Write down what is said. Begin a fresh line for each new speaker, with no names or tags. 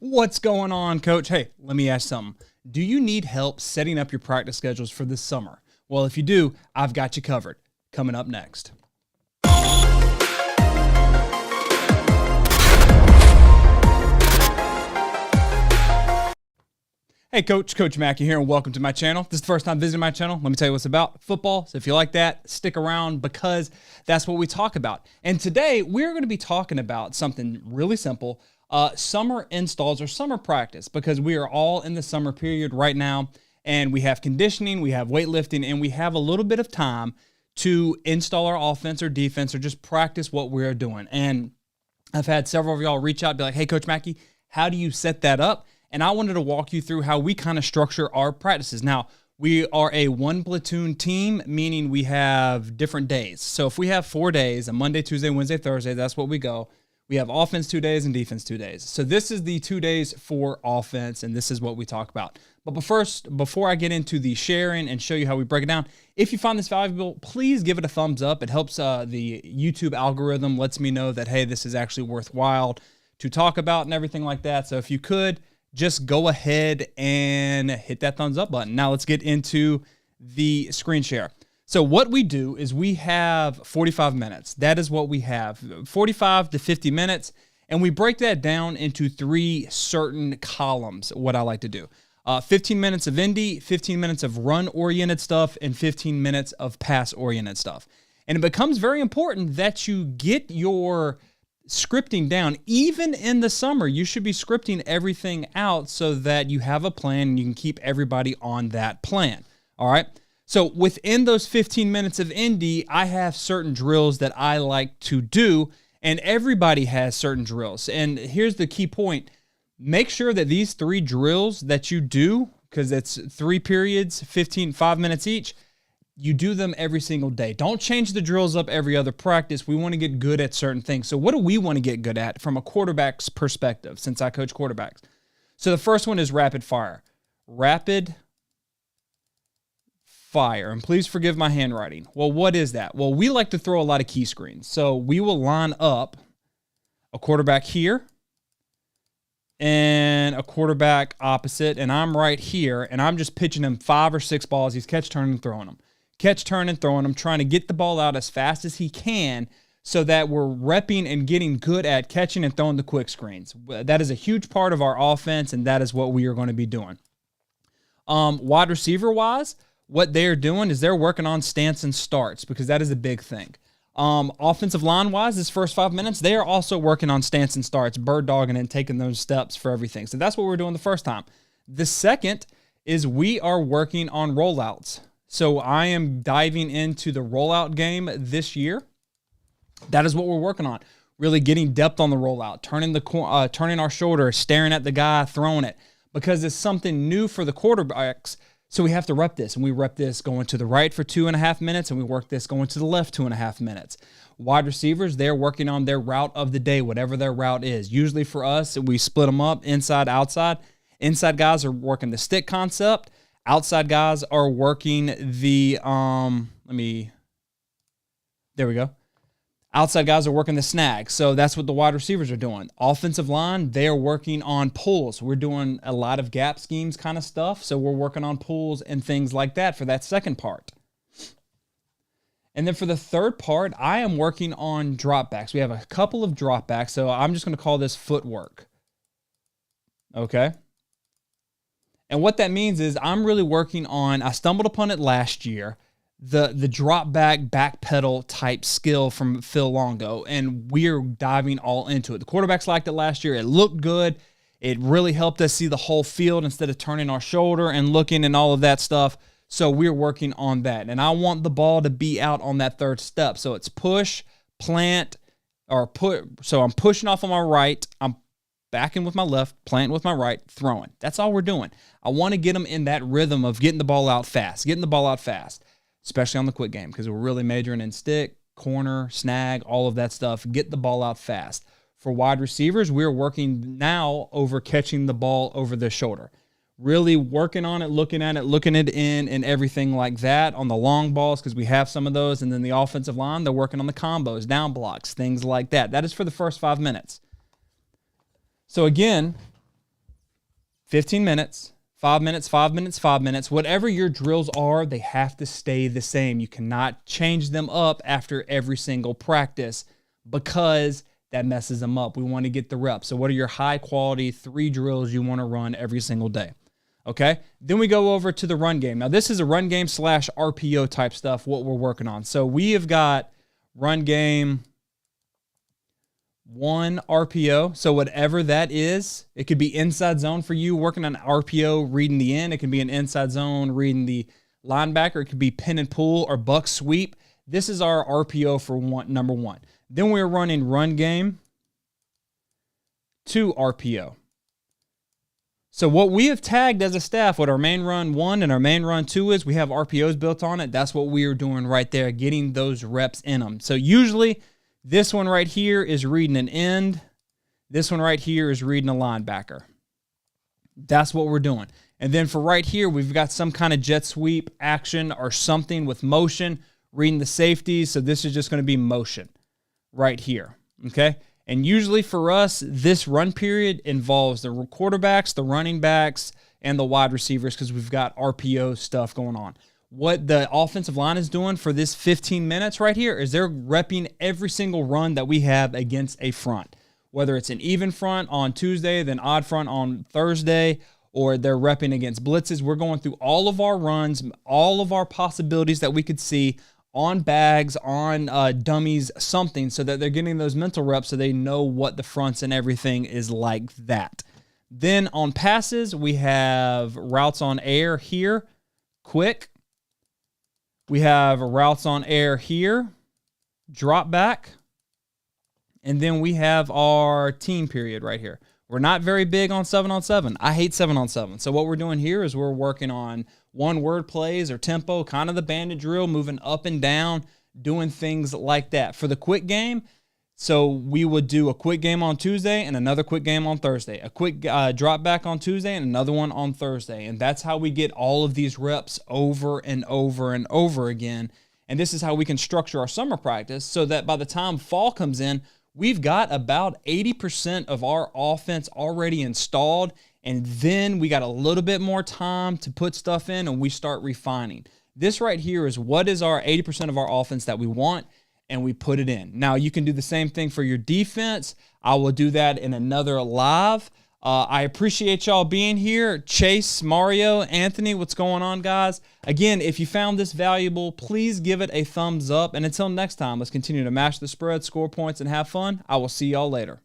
What's going on, Coach? Hey, let me ask something. Do you need help setting up your practice schedules for this summer? Well, if you do, I've got you covered. Coming up next. Hey, Coach Mackey here, and welcome to my channel. This is the first time visiting my channel. Let me tell you what's about football. So if you like that, stick around because that's what we talk about. And today, we're going to be talking about something really simple, summer installs or summer practice, because we are all in the summer period right now, and we have conditioning, we have weightlifting, and we have a little bit of time to install our offense or defense or just practice what we're doing. And I've had several of y'all reach out and be like, hey, Coach Mackey, how do you set that up? And I wanted to walk you through how we kind of structure our practices. Now, we are a one platoon team, meaning we have different days. So if we have 4 days, a Monday, Tuesday, Wednesday, Thursday, that's what we go. We have offense 2 days and defense 2 days. So this is the 2 days for offense, and this is what we talk about. But first, before I get into the sharing and show you how we break it down, if you find this valuable, please give it a thumbs up. It helps the YouTube algorithm, lets me know that, hey, this is actually worthwhile to talk about and everything like that. So if you could, just go ahead and hit that thumbs up button. Now let's get into the screen share. So what we do is we have 45 minutes. That is what we have, 45 to 50 minutes. And we break that down into 3 certain columns, what I like to do. 15 minutes of indie, 15 minutes of run-oriented stuff, and 15 minutes of pass-oriented stuff. And it becomes very important that you get your scripting down. Even in the summer, you should be scripting everything out so that you have a plan and you can keep everybody on that plan. All right. So within those 15 minutes of indie, I have certain drills that I like to do, and everybody has certain drills. And here's the key point. Make sure that these 3 drills that you do, because it's 3 periods, 5 minutes each, you do them every single day. Don't change the drills up every other practice. We want to get good at certain things. So what do we want to get good at from a quarterback's perspective, since I coach quarterbacks? So the first one is rapid fire. Rapid fire. And please forgive my handwriting. Well, what is that? Well, we like to throw a lot of key screens. So we will line up a quarterback here and a quarterback opposite, and I'm right here, and I'm just pitching him 5 or 6 balls. He's catch, turning, and throwing them. Catch, turn, and throwing them, trying to get the ball out as fast as he can so that we're repping and getting good at catching and throwing the quick screens. That is a huge part of our offense, and that is what we are going to be doing. Wide receiver-wise, what they're doing is they're working on stance and starts, because that is a big thing. Offensive line-wise, this first 5 minutes, they are also working on stance and starts, bird dogging and taking those steps for everything. So that's what we're doing the first time. The second is we are working on rollouts. So I am diving into the rollout game this year. That is what we're working on. Really getting depth on the rollout, turning our shoulder, staring at the guy, throwing it, because it's something new for the quarterbacks. So we have to rep this, and we rep this going to the right for 2.5 minutes, and we work this going to the left 2.5 minutes. Wide receivers, they're working on their route of the day, whatever their route is. Usually for us, we split them up inside, outside. Inside guys are working the stick concept. Outside guys are working the, there we go. Outside guys are working the snag. So that's what the wide receivers are doing. Offensive line, they are working on pulls. We're doing a lot of gap schemes kind of stuff. So we're working on pulls and things like that for that second part. And then for the third part, I am working on dropbacks. We have a couple of dropbacks. So I'm just going to call this footwork. Okay. And what that means is I'm really working on, I stumbled upon it last year, the drop back pedal type skill from Phil Longo, and we're diving all into it. The quarterbacks liked it last year. It looked good. It really helped us see the whole field instead of turning our shoulder and looking and all of that stuff. So we're working on that. And I want the ball to be out on that third step. So it's push, plant, or put. So I'm pushing off on my right. I'm backing with my left, planting with my right, throwing. That's all we're doing. I want to get them in that rhythm of getting the ball out fast, especially on the quick game, because we're really majoring in stick, corner, snag, all of that stuff. Get the ball out fast. For wide receivers, we're working now over catching the ball over the shoulder. Really working on it, looking it in, and everything like that on the long balls, because we have some of those. And then the offensive line, they're working on the combos, down blocks, things like that. That is for the first 5 minutes. So again, 15 minutes, 5 minutes, 5 minutes, 5 minutes. Whatever your drills are, they have to stay the same. You cannot change them up after every single practice because that messes them up. We want to get the reps. So what are your high quality 3 drills you want to run every single day? Okay. Then we go over to the run game. Now this is a run game / RPO type stuff, what we're working on. So we have got run game 1 RPO. So whatever that is, it could be inside zone for you working on RPO, reading the end. It can be an inside zone, reading the linebacker. It could be pin and pull or buck sweep. This is our RPO for number 1. Then we're running run game 2 RPO. So what we have tagged as a staff, what our main run 1 and our main run 2 is, we have RPOs built on it. That's what we are doing right there, getting those reps in them. So usually this one right here is reading an end. This one right here is reading a linebacker. That's what we're doing. And then for right here, we've got some kind of jet sweep action or something with motion, reading the safeties. So this is just going to be motion right here, okay? And usually for us, this run period involves the quarterbacks, the running backs, and the wide receivers because we've got RPO stuff going on. What the offensive line is doing for this 15 minutes right here is they're repping every single run that we have against a front, whether it's an even front on Tuesday, then odd front on Thursday, or they're repping against blitzes. We're going through all of our runs, all of our possibilities that we could see on bags, on dummies, something, so that they're getting those mental reps so they know what the fronts and everything is like that. Then on passes, we have routes on air here, quick. We have routes on air here, drop back. And then we have our team period right here. We're not very big on 7-on-7. I hate 7-on-7. So what we're doing here is we're working on one-word plays or tempo, kind of the bandit drill, moving up and down, doing things like that. For the quick game, so we would do a quick game on Tuesday and another quick game on Thursday, a quick drop back on Tuesday and another one on Thursday. And that's how we get all of these reps over and over and over again. And this is how we can structure our summer practice so that by the time fall comes in, we've got about 80% of our offense already installed, and then we got a little bit more time to put stuff in and we start refining. This right here is what is our 80% of our offense that we want, and we put it in. Now, you can do the same thing for your defense. I will do that in another live. I appreciate y'all being here. Chase, Mario, Anthony, what's going on, guys? Again, if you found this valuable, please give it a thumbs up. And until next time, let's continue to mash the spread, score points, and have fun. I will see y'all later.